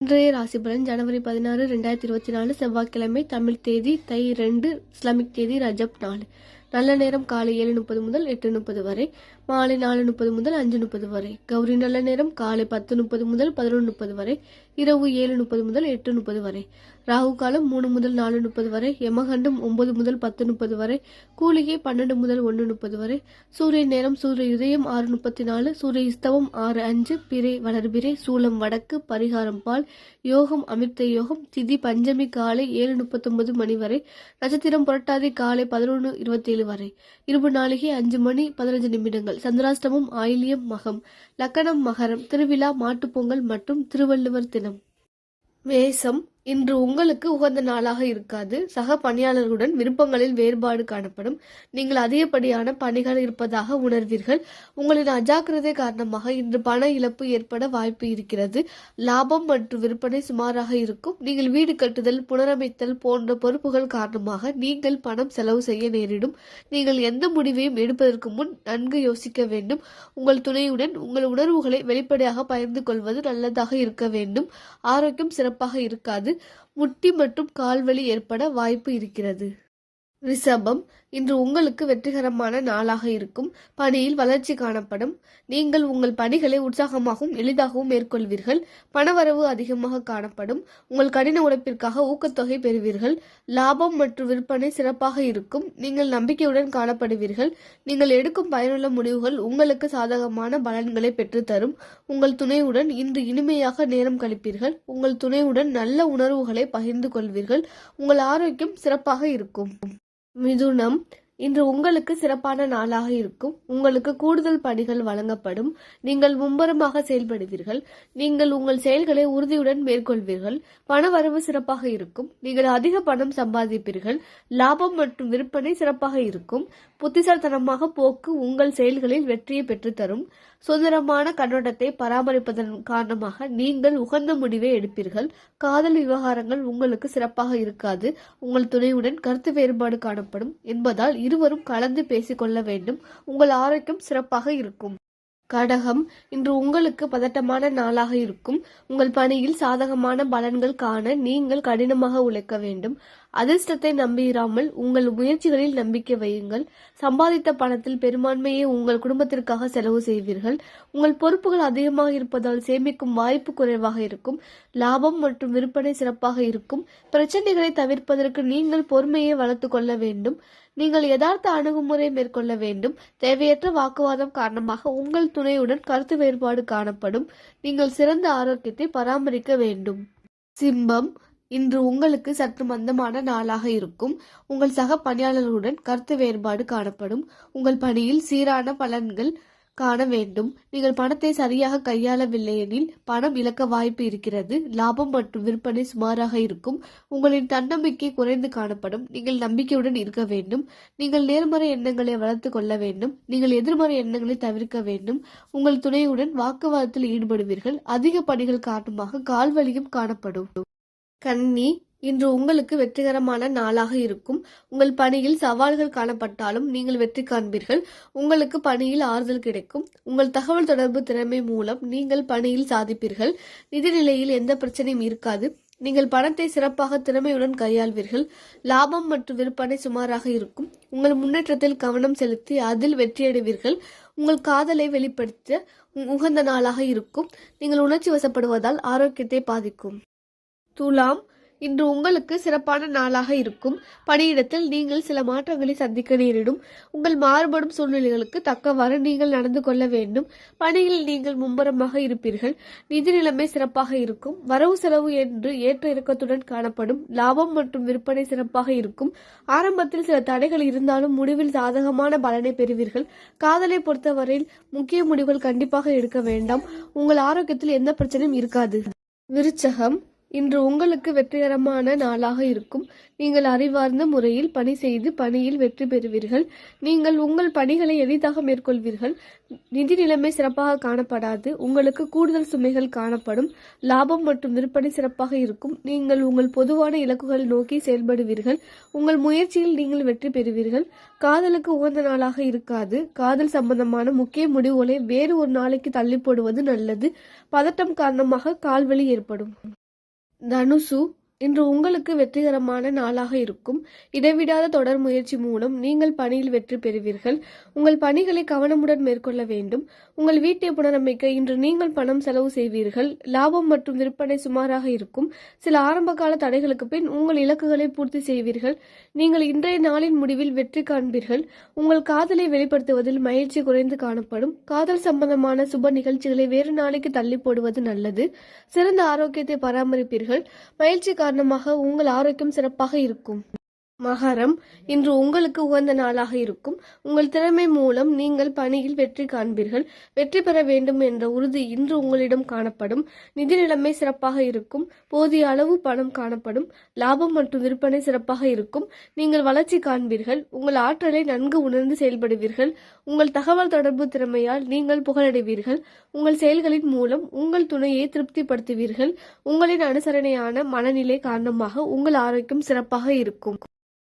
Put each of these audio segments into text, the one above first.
இன்றைய ராசி பலன் ஜனவரி 16, 2024 செவ்வாய்க்கிழமை. தமிழ் தேதி தை 2, இஸ்லாமிக் தேதி ரஜப் 4. நல்ல நேரம் காலை 7:30 முதல் 8:30 வரை, மாலை 4:30 முதல் 5:30 வரை. கௌரி நல்ல நேரம் காலை 10:30 முதல் 11:30 வரை, இரவு 7:30 முதல் 8:30 வரை. ராகு காலம் 3 முதல் 4:30 வரை, யமகண்டம் 9 முதல் 10:30 வரை, கூலிகை 12 முதல் 1:30 வரை. சூரிய நேரம் சூரிய உதயம் 6:34, சூரிய இஸ்தவம் 6:05, பிறை வளர்பிறை, சூலம் வடக்கு, பரிகாரம் பால், யோகம் அமிர்த யோகம், திதி பஞ்சமி காலை 7:39 மணி வரை, நட்சத்திரம் புரட்டாதி காலை 11:27 வரை, இருபு நாளிகை 5 மணி 15 நிமிடங்கள், சந்திராஷ்டமம் ஆயில்யம் மகம், லக்கணம் மகரம், திருவிழா மாட்டுப்பொங்கல் மற்றும் திருவள்ளுவர் தினம். மேசம், இன்று உங்களுக்கு உகந்த நாளாக இருக்காது. சக பணியாளர்களுடன் விருப்பங்களில் வேறுபாடு காணப்படும். நீங்கள் அதிகப்படியான பணிகள் இருப்பதாக உணர்வீர்கள். உங்களின் அஜாக்கிரதை காரணமாக இன்று பண இழப்பு ஏற்பட வாய்ப்பு இருக்கிறது. லாபம் மற்றும் விற்பனை சுமாராக இருக்கும். நீங்கள் வீடு கட்டுதல், புனரமைத்தல் போன்ற பொறுப்புகள் காரணமாக நீங்கள் பணம் செலவு செய்ய நேரிடும். நீங்கள் எந்த முடிவையும் எடுப்பதற்கு முன் நன்கு யோசிக்க வேண்டும். உங்கள் துணையுடன் உங்கள் உணர்வுகளை வெளிப்படையாக பகிர்ந்து கொள்வது நல்லதாக இருக்க வேண்டும். ஆரோக்கியம் சிறப்பாக இருக்காது. முட்டி மற்றும் கால்வலி ஏற்பட வாய்ப்பு இருக்கிறது. ரிஷபம், இன்று உங்களுக்கு வெற்றிகரமான நாளாக இருக்கும். பணியில் வளர்ச்சி காணப்படும். நீங்கள் உங்கள் பணிகளை உற்சாகமாகவும் எளிதாகவும் மேற்கொள்வீர்கள். பணவரவு அதிகமாக காணப்படும். உங்கள் கடின உழைப்பிற்காக ஊக்கத்தொகை பெறுவீர்கள். லாபம் மற்றும் விற்பனை சிறப்பாக இருக்கும். நீங்கள் நம்பிக்கையுடன் காணப்படுவீர்கள். நீங்கள் எடுக்கும் பயனுள்ள முடிவுகள் உங்களுக்கு சாதகமான பலன்களை பெற்றுத்தரும். உங்கள் துணையுடன் இன்று இனிமையாக நேரம் கழிப்பீர்கள். உங்கள் துணையுடன் நல்ல உணர்வுகளை பகிர்ந்து கொள்வீர்கள். உங்கள் ஆரோக்கியம் சிறப்பாக இருக்கும். மிதுனம், இன்று உங்களுக்கு சிறப்பான நாளாக இருக்கும். உங்களுக்கு கூடுதல் பணிகள் வழங்கப்படும். நீங்கள் மும்முரமாக செயல்படுவீர்கள். நீங்கள் உங்கள் செயல்களை உறுதியுடன் மேற்கொள்வீர்கள். பண வரவு சிறப்பாக இருக்கும். நீங்கள் அதிக பணம் சம்பாதிப்பீர்கள். லாபம் மற்றும் விற்பனை சிறப்பாக இருக்கும். புத்திசாலித்தனமாக போக்கு உங்கள் செயல்களில் வெற்றியை பெற்றுத்தரும். சுதந்திரமான கண்ணோட்டத்தை பராமரிப்பதன் காரணமாக நீங்கள் உகந்த முடிவை எடுப்பீர்கள். காதல் விவகாரங்கள் உங்களுக்கு சிறப்பாக இருக்காது. உங்கள் துணையுடன் கருத்து வேறுபாடு காணப்படும் என்பதால் இருவரும் கலந்து பேசிக்கொள்ள வேண்டும். உங்கள் ஆரோக்கியம் சிறப்பாக இருக்கும். கடகம், இன்று உங்களுக்கு பதட்டமான நாளாக இருக்கும். உங்கள் பணியில் சாதகமான பலன்கள் காண நீங்கள் கடினமாக உழைக்க வேண்டும். அதிர்ஷ்டத்தை நம்பிராமல் உங்கள் முயற்சிகளில் நம்பிக்கை வையுங்கள். சம்பாதித்த பணத்தில் பெரும்பான்மையை உங்கள் குடும்பத்திற்காக செலவு செய்வீர்கள். உங்கள் பொறுப்புகள் அதிகமாக இருப்பதால் சேமிக்கும் வாய்ப்பு குறைவாக இருக்கும். லாபம் மற்றும் விற்பனை சிறப்பாக இருக்கும். பிரச்சனைகளை தவிர்ப்பதற்கு நீங்கள் பொறுமையை வளர்த்து கொள்ள வேண்டும். நீங்கள் யதார்த்த அணுகுமுறை மேற்கொள்ள வேண்டும். தேவையற்ற வாக்குவாதம் காரணமாக உங்கள் துணையுடன் கருத்து வேறுபாடு காணப்படும். நீங்கள் சிறந்த ஆரோக்கியத்தை பராமரிக்க வேண்டும். சிம்மம், இன்று உங்களுக்கு சற்று மந்தமான நாளாக இருக்கும். உங்கள் சக பணியாளர்களுடன் கருத்து வேறுபாடு காணப்படும். உங்கள் பணியில் சீரான பலன்கள் காண வேண்டும். நீங்கள் பணத்தை சரியாக கையாளவில்லை எனில் பணம் இழக்க வாய்ப்பு இருக்கிறது. லாபம் மற்றும் விற்பனை சுமாராக இருக்கும். உங்களின் தன்னம்பிக்கை குறைந்து காணப்படும். நீங்கள் நம்பிக்கையுடன் இருக்க வேண்டும். நீங்கள் நேர்மறை எண்ணங்களை வளர்த்து கொள்ள வேண்டும். நீங்கள் எதிர்மறை எண்ணங்களை தவிர்க்க வேண்டும். உங்கள் துணையுடன் வாக்குவாதத்தில் ஈடுபடுவீர்கள். அதிக பணிகள் காரணமாக கால்வலியும் காணப்படும். கன்னி, இன்று உங்களுக்கு வெற்றிகரமான நாளாக இருக்கும். உங்கள் பணியில் சவால்கள் காணப்பட்டாலும் நீங்கள் வெற்றி காண்பீர்கள். உங்களுக்கு பணியில் ஆறுதல் கிடைக்கும். உங்கள் தகவல் தொடர்பு திறமை மூலம் நீங்கள் பணியில் சாதிப்பீர்கள். நிதி நிலையில் எந்த பிரச்சனையும் இருக்காது. நீங்கள் பணத்தை சிறப்பாக திறமையுடன் கையாள்வீர்கள். லாபம் மற்றும் விற்பனை சுமாராக இருக்கும். உங்கள் முன்னேற்றத்தில் கவனம் செலுத்தி அதில் வெற்றியடைவீர்கள். உங்கள் காதலை வெளிப்படுத்த உகந்த நாளாக இருக்கும். நீங்கள் உணர்ச்சி வசப்படுவதால் ஆரோக்கியத்தை பாதிக்கும். துலாம், இன்று உங்களுக்கு சிறப்பான நாளாக இருக்கும். பணியிடத்தில் நீங்கள் சில மாற்றங்களை சந்திக்க நேரிடும். உங்கள் மாறுபடும் சூழ்நிலைகளுக்கு தக்கவாறு நீங்கள் நடந்து கொள்ள வேண்டும். பணியில் நீங்கள் மும்முரமாக இருப்பீர்கள். நிதி நிலைமை சிறப்பாக இருக்கும். வரவு செலவு என்று ஏற்ற இறக்கத்துடன் காணப்படும். லாபம் மற்றும் விற்பனை சிறப்பாக இருக்கும். ஆரம்பத்தில் சில தடைகள் இருந்தாலும் முடிவில் சாதகமான பலனை பெறுவீர்கள். காதலை பொறுத்தவரையில் முக்கிய முடிவுகள் கண்டிப்பாக எடுக்க வேண்டாம். உங்கள் ஆரோக்கியத்தில் எந்த பிரச்சனையும் இருக்காது. விருச்சகம், இன்று உங்களுக்கு வெற்றிகரமான நாளாக இருக்கும். நீங்கள் அறிவார்ந்த முறையில் பணி செய்து பணியில் வெற்றி பெறுவீர்கள். நீங்கள் உங்கள் பணிகளை எளிதாக மேற்கொள்வீர்கள். நிதி நிலைமை சிறப்பாக காணப்படாது. உங்களுக்கு கூடுதல் சுமைகள் காணப்படும். லாபம் மற்றும் விற்பனை சிறப்பாக இருக்கும். நீங்கள் உங்கள் பொதுவான இலக்குகள் நோக்கி செயல்படுவீர்கள். உங்கள் முயற்சியில் நீங்கள் வெற்றி பெறுவீர்கள். காதலுக்கு உகந்த நாளாக இருக்காது. காதல் சம்பந்தமான முக்கிய முடிவுகளை வேறு ஒரு நாளைக்கு தள்ளி போடுவது நல்லது. பதட்டம் காரணமாக கால்வலி ஏற்படும். தனுசு, இன்று உங்களுக்கு வெற்றிகரமான நாளாக இருக்கும். இடைவிடாத தொடர் முயற்சி மூலம் நீங்கள் பணியில் வெற்றி பெறுவீர்கள். உங்கள் பணிகளை கவனமுடன் மேற்கொள்ள வேண்டும். உங்கள் வீட்டை புனரமைக்க இன்று நீங்கள் பணம் செலவு செய்வீர்கள். லாபம் மற்றும் விற்பனை சுமாராக இருக்கும். சில ஆரம்பகால தடைகளுக்கு பின் உங்கள் இலக்குகளை பூர்த்தி செய்வீர்கள். நீங்கள் இன்றைய நாளின் முடிவில் வெற்றி காண்பீர்கள். உங்கள் காதலை வெளிப்படுத்துவதில் மகிழ்ச்சி குறைந்து காணப்படும். காதல் சம்பந்தமான சுப நிகழ்ச்சிகளை வேறு நாளைக்கு தள்ளி போடுவது நல்லது. சிறந்த ஆரோக்கியத்தை பராமரிப்பீர்கள். மகிழ்ச்சி காரணமாக உங்கள் ஆரோக்கியம் சிறப்பாக இருக்கும். மகரம், இன்று உங்களுக்கு உகந்த நாளாக இருக்கும். உங்கள் திறமை மூலம் நீங்கள் பணியில் வெற்றி காண்பீர்கள். வெற்றி பெற வேண்டும் என்ற உறுதி இன்று உங்களிடம் காணப்படும். நிதி நிலைமை சிறப்பாக இருக்கும். போதிய அளவு பணம் காணப்படும். லாபம் மற்றும் விற்பனை சிறப்பாக இருக்கும். நீங்கள் வளர்ச்சி காண்பீர்கள். உங்கள் ஆற்றலை நன்கு உணர்ந்து செயல்படுவீர்கள். உங்கள் தகவல் தொடர்பு திறமையால் நீங்கள் புகழடைவீர்கள். உங்கள் செயல்களின் மூலம் உங்கள் துணையை திருப்திப்படுத்துவீர்கள். உங்களின் அனுசரணையான மனநிலை காரணமாக உங்கள் ஆரோக்கியம் சிறப்பாக இருக்கும்.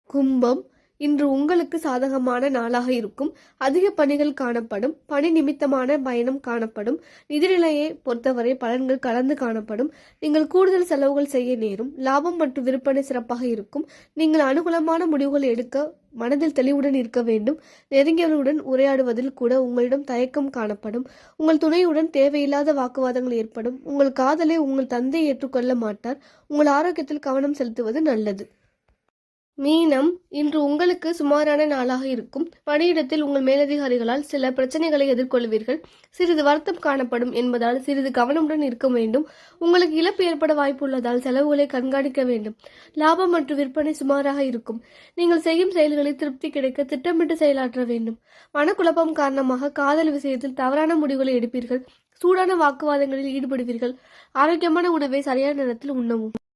கும்பம், இன்று உங்களுக்கு சாதகமான நாளாக இருக்கும். அதிக பணிகள் காணப்படும். பணி நிமித்தமான பயணம் காணப்படும். நிதிநிலையை பொறுத்தவரை பலன்கள் கலந்து காணப்படும். நீங்கள் கூடுதல் செலவுகள் செய்ய நேரும். லாபம் மற்றும் விற்பனை சிறப்பாக இருக்கும். நீங்கள் அனுகூலமான முடிவுகள் எடுக்க மனதில் தெளிவுடன் இருக்க வேண்டும். நெருங்கியவர்களுடன் உரையாடுவதில் கூட உங்களிடம் தயக்கம் காணப்படும். உங்கள் துணையுடன் தேவையில்லாத வாக்குவாதங்கள் ஏற்படும். உங்கள் காதலை உங்கள் தந்தை ஏற்றுக்கொள்ள மாட்டார். உங்கள் ஆரோக்கியத்தில் கவனம் செலுத்துவது நல்லது. மீனம், இன்று உங்களுக்கு சுமாரான நாளாக இருக்கும். பணியிடத்தில் உங்கள் மேலதிகாரிகளால் சில பிரச்சனைகளை எதிர்கொள்வீர்கள். சிறிது வருத்தம் காணப்படும் என்பதால் சிறிது கவனமுடன் இருக்க வேண்டும். உங்களுக்கு இழப்பு ஏற்பட வாய்ப்பு உள்ளதால் செலவுகளை கண்காணிக்க வேண்டும். லாபம் மற்றும் விற்பனை சுமாராக இருக்கும். நீங்கள் செய்யும் செயல்களில் திருப்தி கிடைக்க திட்டமிட்டு செயலாற்ற வேண்டும். மனக்குழப்பம் காரணமாக காதல் விஷயத்தில் தவறான முடிவுகளை எடுப்பீர்கள். சூடான வாக்குவாதங்களில் ஈடுபடுவீர்கள். ஆரோக்கியமான உணவை சரியான நேரத்தில் உண்ணவும்.